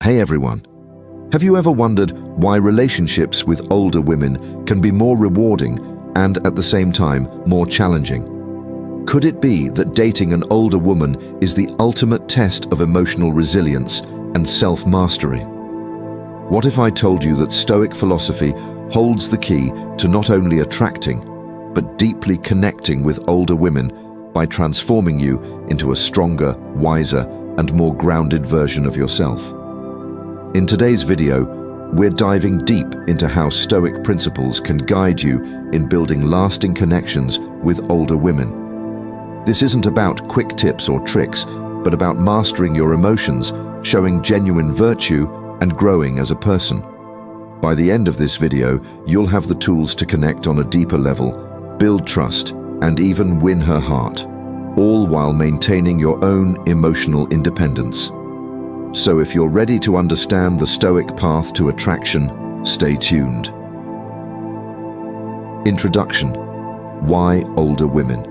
Hey everyone. Have you ever wondered why relationships with older women can be more rewarding and at the same time more challenging? Could it be that dating an older woman is the ultimate test of emotional resilience and self-mastery? What if I told you that Stoic philosophy holds the key to not only attracting, but deeply connecting with older women by transforming you into a stronger, wiser, and more grounded version of yourself? In today's video, we're diving deep into how Stoic principles can guide you in building lasting connections with older women. This isn't about quick tips or tricks, but about mastering your emotions, showing genuine virtue, and growing as a person. By the end of this video, you'll have the tools to connect on a deeper level, build trust, and even win her heart, all while maintaining your own emotional independence. So if you're ready to understand the Stoic path to attraction, stay tuned. Introduction. Why older women?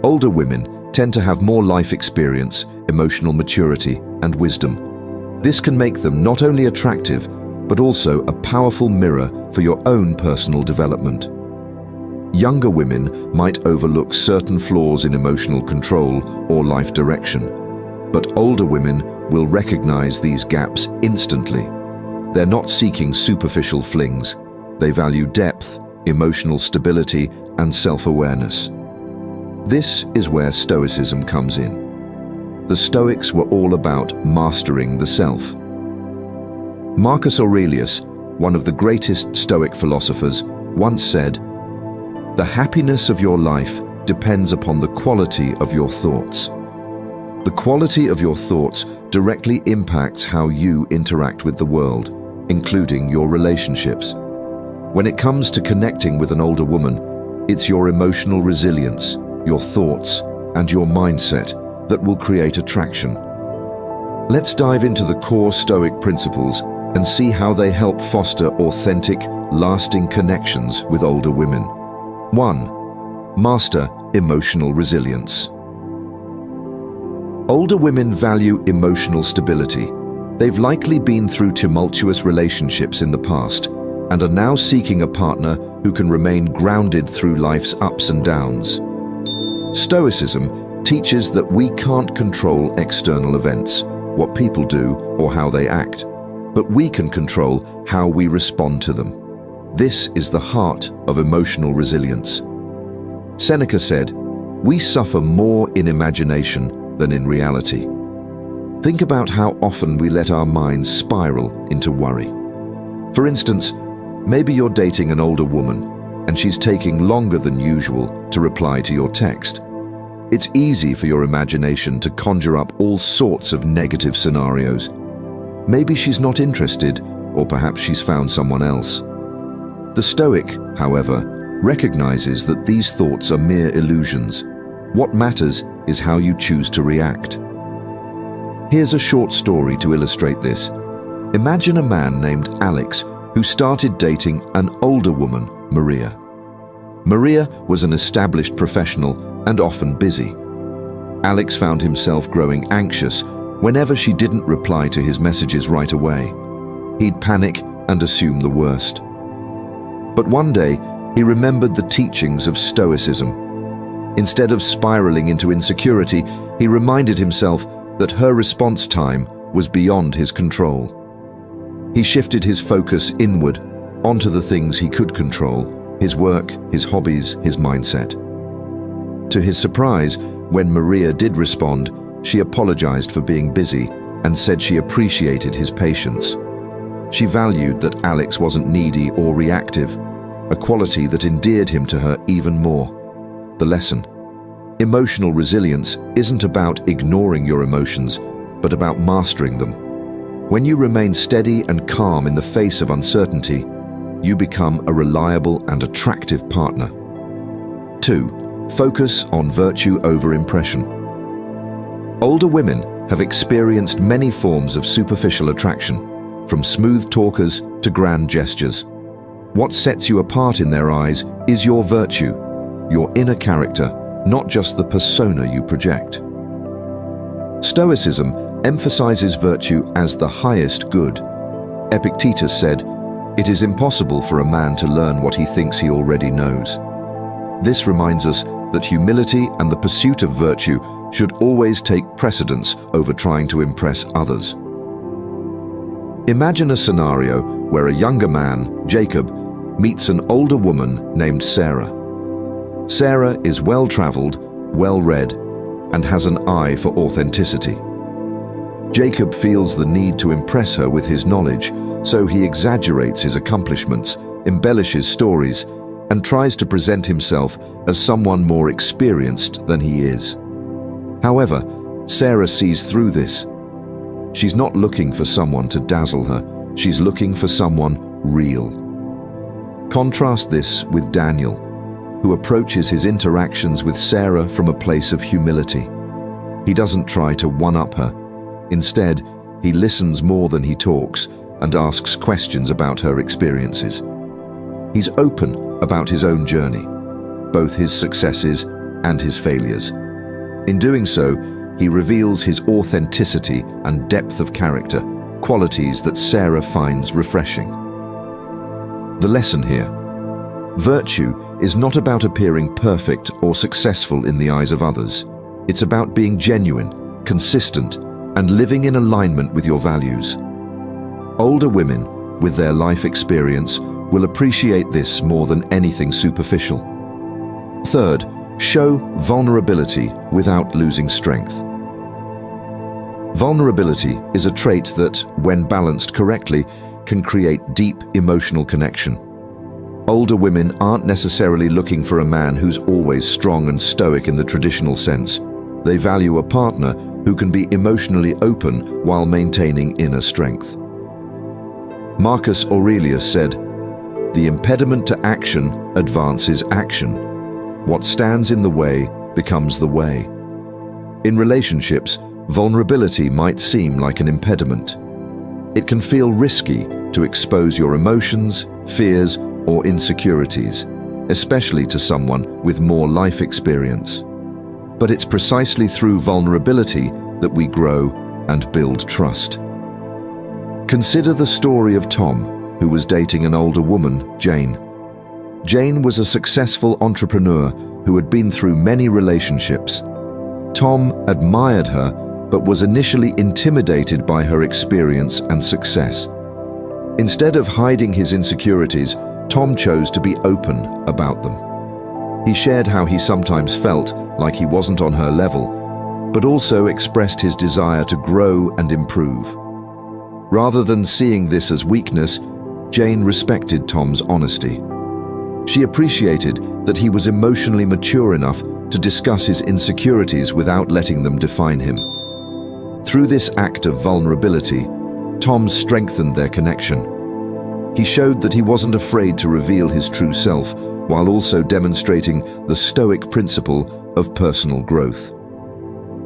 Older women tend to have more life experience, emotional maturity, and wisdom. This can make them not only attractive, but also a powerful mirror for your own personal development. Younger women might overlook certain flaws in emotional control or life direction, but older women will recognize these gaps instantly. They're not seeking superficial flings. They value depth, emotional stability, and self-awareness. This is where Stoicism comes in. The Stoics were all about mastering the self. Marcus Aurelius, one of the greatest Stoic philosophers, once said, "The happiness of your life depends upon the quality of your thoughts." The quality of your thoughts directly impacts how you interact with the world, including your relationships. When it comes to connecting with an older woman, it's your emotional resilience, your thoughts, and your mindset that will create attraction. Let's dive into the core Stoic principles and see how they help foster authentic, lasting connections with older women. 1. Master emotional resilience. Older women value emotional stability. They've likely been through tumultuous relationships in the past and are now seeking a partner who can remain grounded through life's ups and downs. Stoicism teaches that we can't control external events, what people do or how they act, but we can control how we respond to them. This is the heart of emotional resilience. Seneca said, "We suffer more in imagination than in reality." Think about how often we let our minds spiral into worry. For instance, maybe you're dating an older woman and she's taking longer than usual to reply to your text. It's easy for your imagination to conjure up all sorts of negative scenarios. Maybe she's not interested, or perhaps she's found someone else. The Stoic, however, recognizes that these thoughts are mere illusions. What matters is how you choose to react. Here's a short story to illustrate this. Imagine a man named Alex who started dating an older woman, Maria. Maria was an established professional and often busy. Alex found himself growing anxious whenever she didn't reply to his messages right away. He'd panic and assume the worst. But one day, he remembered the teachings of Stoicism. Instead of spiraling into insecurity, he reminded himself that her response time was beyond his control. He shifted his focus inward, onto the things he could control: his work, his hobbies, his mindset. To his surprise, when Maria did respond, she apologized for being busy and said she appreciated his patience. She valued that Alex wasn't needy or reactive, a quality that endeared him to her even more. The lesson: emotional resilience isn't about ignoring your emotions, but about mastering them. When you remain steady and calm in the face of uncertainty, you become a reliable and attractive partner. 2. Focus on virtue over impression. Older women have experienced many forms of superficial attraction, from smooth talkers to grand gestures. What sets you apart in their eyes is your virtue, your inner character, not just the persona you project. Stoicism emphasizes virtue as the highest good. Epictetus said, "It is impossible for a man to learn what he thinks he already knows." This reminds us that humility and the pursuit of virtue should always take precedence over trying to impress others. Imagine a scenario where a younger man, Jacob, meets an older woman named Sarah. Sarah is well-traveled, well-read, and has an eye for authenticity. Jacob feels the need to impress her with his knowledge, so he exaggerates his accomplishments, embellishes stories, and tries to present himself as someone more experienced than he is. However, Sarah sees through this. She's not looking for someone to dazzle her, she's looking for someone real. Contrast this with Daniel, who approaches his interactions with Sarah from a place of humility. He doesn't try to one-up her. Instead, he listens more than he talks and asks questions about her experiences. He's open about his own journey, both his successes and his failures. In doing so, he reveals his authenticity and depth of character, qualities that Sarah finds refreshing. The lesson here: virtue is not about appearing perfect or successful in the eyes of others. It's about being genuine, consistent, and living in alignment with your values. Older women, with their life experience, will appreciate this more than anything superficial. Third, show vulnerability without losing strength. Vulnerability is a trait that, when balanced correctly, can create deep emotional connection. Older women aren't necessarily looking for a man who's always strong and stoic in the traditional sense. They value a partner who can be emotionally open while maintaining inner strength. Marcus Aurelius said, "The impediment to action advances action. What stands in the way becomes the way." In relationships, vulnerability might seem like an impediment. It can feel risky to expose your emotions, fears, or insecurities, especially to someone with more life experience. But it's precisely through vulnerability that we grow and build trust. Consider the story of Tom, who was dating an older woman, Jane. Jane was a successful entrepreneur who had been through many relationships. Tom admired her, but was initially intimidated by her experience and success. Instead of hiding his insecurities, Tom chose to be open about them. He shared how he sometimes felt like he wasn't on her level, but also expressed his desire to grow and improve. Rather than seeing this as weakness, Jane respected Tom's honesty. She appreciated that he was emotionally mature enough to discuss his insecurities without letting them define him. Through this act of vulnerability, Tom strengthened their connection. He showed that he wasn't afraid to reveal his true self, while also demonstrating the Stoic principle of personal growth.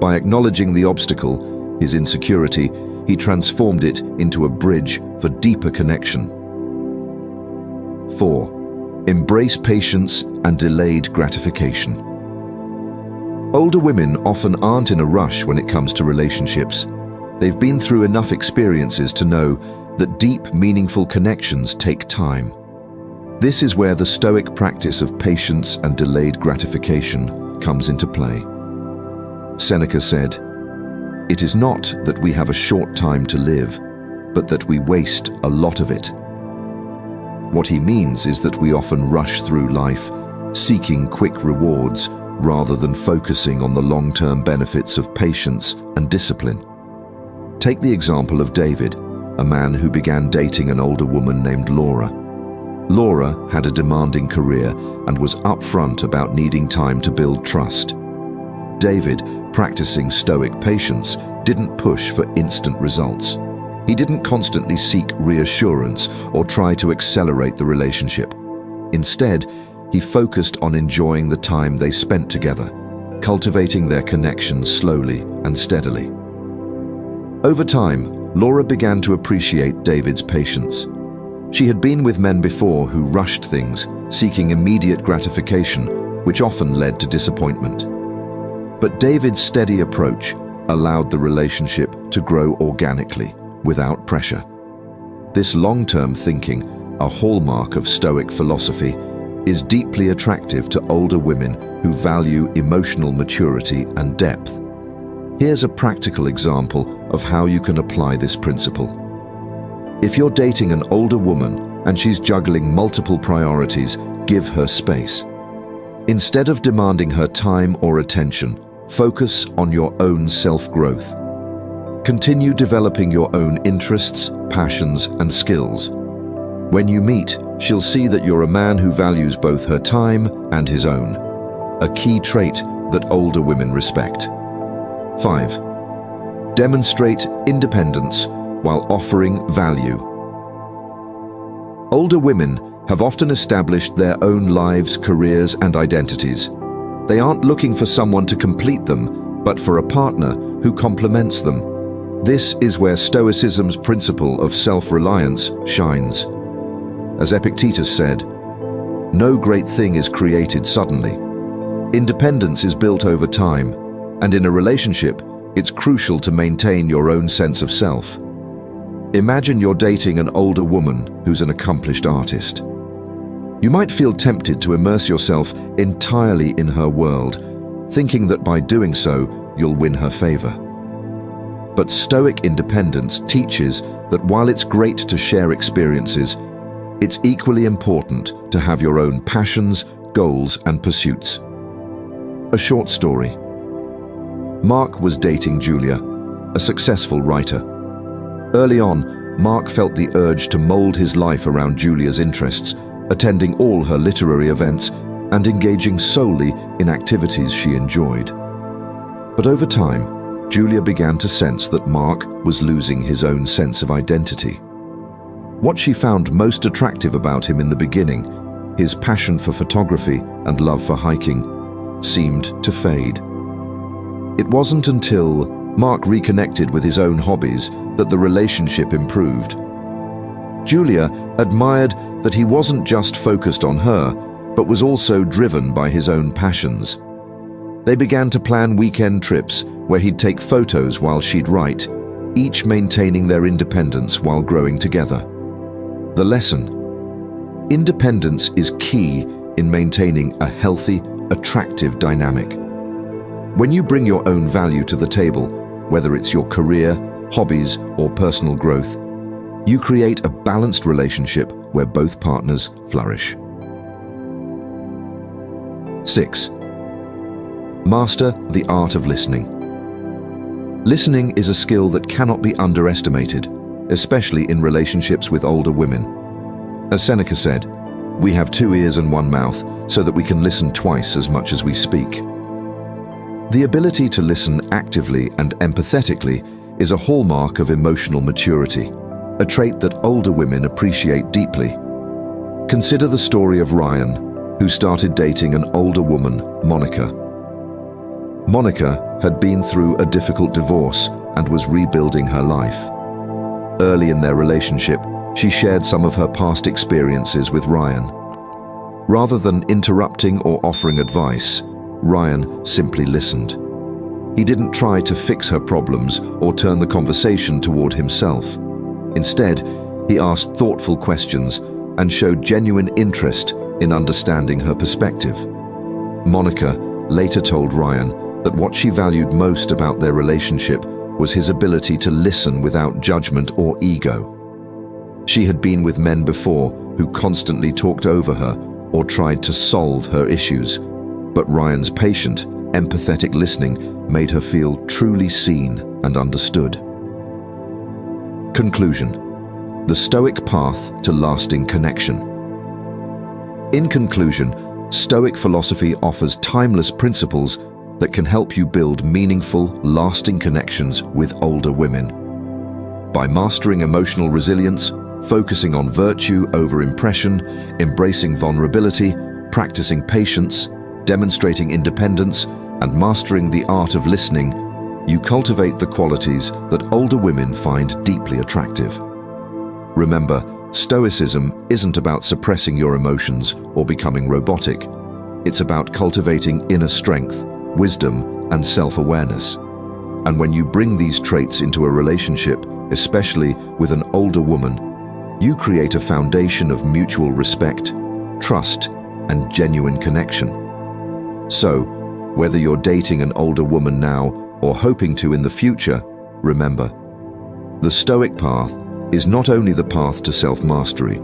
By acknowledging the obstacle, his insecurity, he transformed it into a bridge for deeper connection. 4. Embrace patience and delayed gratification. Older women often aren't in a rush when it comes to relationships. They've been through enough experiences to know that deep, meaningful connections take time. This is where the Stoic practice of patience and delayed gratification comes into play. Seneca said, "It is not that we have a short time to live, but that we waste a lot of it." What he means is that we often rush through life, seeking quick rewards rather than focusing on the long-term benefits of patience and discipline. Take the example of David, a man who began dating an older woman named Laura. Laura had a demanding career and was upfront about needing time to build trust. David, practicing Stoic patience, didn't push for instant results. He didn't constantly seek reassurance or try to accelerate the relationship. Instead, he focused on enjoying the time they spent together, cultivating their connection slowly and steadily. Over time, Laura began to appreciate David's patience. She had been with men before who rushed things, seeking immediate gratification, which often led to disappointment. But David's steady approach, allowed the relationship to grow organically, without pressure. This long-term thinking, a hallmark of Stoic philosophy, is deeply attractive to older women who value emotional maturity and depth. Here's a practical example of how you can apply this principle. If you're dating an older woman and she's juggling multiple priorities, give her space. Instead of demanding her time or attention, focus on your own self-growth. Continue developing your own interests, passions, and skills. When you meet, she'll see that you're a man who values both her time and his own, a key trait that older women respect. 5. Demonstrate independence while offering value. Older women have often established their own lives, careers, and identities. They aren't looking for someone to complete them, but for a partner who complements them. This is where Stoicism's principle of self-reliance shines. As Epictetus said, "No great thing is created suddenly. Independence is built over time, and in a relationship, it's crucial to maintain your own sense of self." Imagine you're dating an older woman who's an accomplished artist. You might feel tempted to immerse yourself entirely in her world, thinking that by doing so, you'll win her favor. But Stoic independence teaches that while it's great to share experiences, it's equally important to have your own passions, goals, and pursuits. A short story. Mark was dating Julia, a successful writer. Early on, Mark felt the urge to mold his life around Julia's interests, attending all her literary events and engaging solely in activities she enjoyed. But over time, Julia began to sense that Mark was losing his own sense of identity. What she found most attractive about him in the beginning, his passion for photography and love for hiking, seemed to fade. It wasn't until Mark reconnected with his own hobbies that the relationship improved. Julia admired that he wasn't just focused on her, but was also driven by his own passions. They began to plan weekend trips where he'd take photos while she'd write, each maintaining their independence while growing together. The lesson: independence is key in maintaining a healthy, attractive dynamic. When you bring your own value to the table, whether it's your career, hobbies, or personal growth, you create a balanced relationship where both partners flourish. 6. Master the art of listening. Listening is a skill that cannot be underestimated, especially in relationships with older women. As Seneca said, "We have 2 ears and 1 mouth, so that we can listen twice as much as we speak." The ability to listen actively and empathetically is a hallmark of emotional maturity, a trait that older women appreciate deeply. Consider the story of Ryan, who started dating an older woman, Monica. Monica had been through a difficult divorce and was rebuilding her life. Early in their relationship, she shared some of her past experiences with Ryan. Rather than interrupting or offering advice, Ryan simply listened. He didn't try to fix her problems or turn the conversation toward himself. Instead, he asked thoughtful questions and showed genuine interest in understanding her perspective. Monica later told Ryan that what she valued most about their relationship was his ability to listen without judgment or ego. She had been with men before who constantly talked over her or tried to solve her issues, but Ryan's patient, empathetic listening made her feel truly seen and understood. Conclusion: the Stoic path to lasting connection. In conclusion, Stoic philosophy offers timeless principles that can help you build meaningful, lasting connections with older women. By mastering emotional resilience, focusing on virtue over impression, embracing vulnerability, practicing patience, demonstrating independence, and mastering the art of listening, you cultivate the qualities that older women find deeply attractive. Remember, Stoicism isn't about suppressing your emotions or becoming robotic. It's about cultivating inner strength, wisdom, and self-awareness. And when you bring these traits into a relationship, especially with an older woman, you create a foundation of mutual respect, trust, and genuine connection. So, whether you're dating an older woman now or hoping to in the future, remember, the Stoic path is not only the path to self-mastery,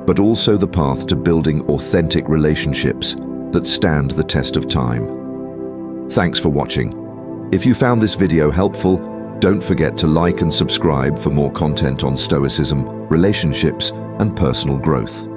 but also the path to building authentic relationships that stand the test of time. Thanks for watching. If you found this video helpful, don't forget to like and subscribe for more content on Stoicism, relationships, and personal growth.